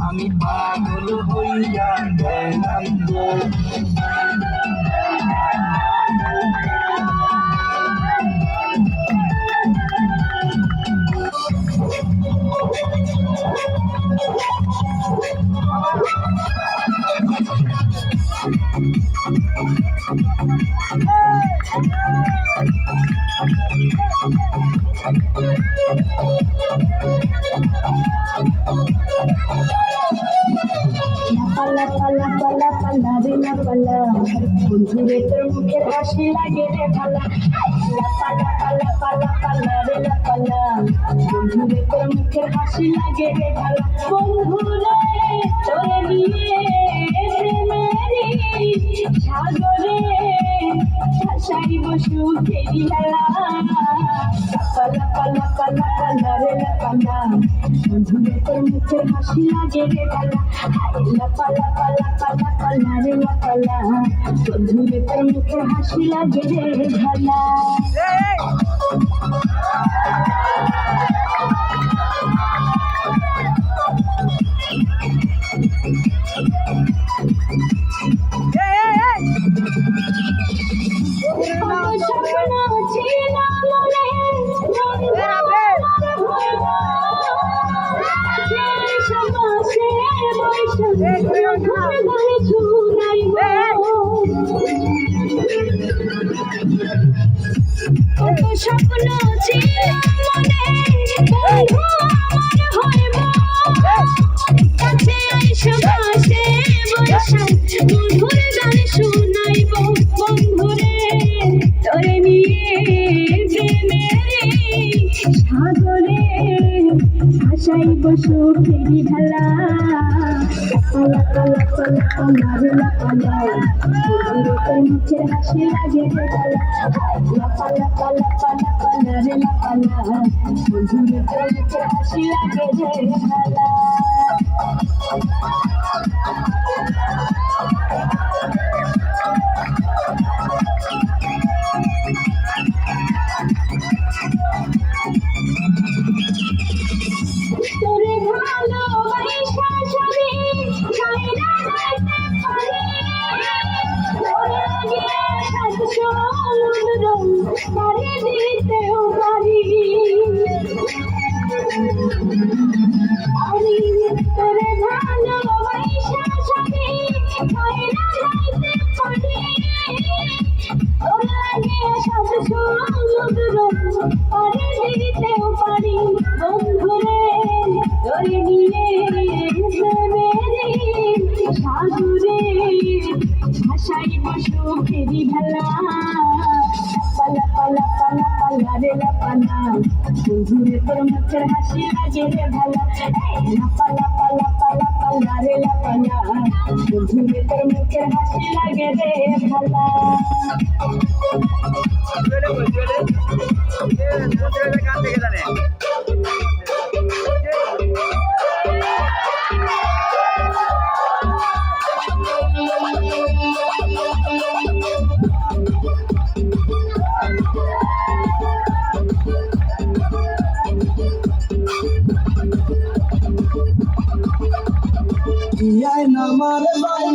আমি পাগল হইয়া গেলাম গো। পালা পালা পালা পালা রে না পালা বন্ধুরে তোর মুখের হাসি লাগে রে ভালা। পালা পালা পালা পালা রে না পালা বন্ধুরে তোর মুখের হাসি লাগে রে ভালা। বন্ধুরে তোরে নিয়ে প্রেমেরই সাগরে ভাসাইব সুখেরই হেলা। পালা পালা পালা পালা রে না পালা বন্ধুরে তোর মুখের হাসি লাগে রে ভালা। পালা পালা পালা পালা রে পালা বন্ধুরে তোর মুখের হাসি লাগে রে ভালা। কত স্বপ্ন ছিল মনে বন্ধু আমার হইব কাছে আইসা পাশে বসা মধুর গান শুনাইব। বন্ধুরে তোরে নিয়ে প্রেমেরই সাগরে ভাসাইব সুখেরই ভেলা। পালা পালা পালা পালা রে পালা বন্ধুরে তোর মুখের হাসি লাগে রে ভালা। পালা পালা পালা পালা রে পালা বন্ধুরে তোর মুখের হাসি লাগে রে ভালা। তোরে ভালোবাসা সবই ছাইরা যাইতে পারি তোরে আগে সাত সমুদ্র পাড়ি দিতেও পারি। আমি তোরে ভালোবাসা সবই ছাইরা যাইতে পারি তোরে আগে সাত সমুদ্র পাড়ি দিতেও পারি। বন্ধুরে তোরে নিয়ে প্রেমেরই সাগরে ভাসাইব সুখেরই ভেলা। পালা পালা পালা পালা রে পালা বন্ধুরে তোর মুখের হাসি লাগে রে ভালা। পালা পালা পালা পালা রে পালা বন্ধুরে তোর মুখের হাসি লাগে রে ভালা। নামার বাড়ি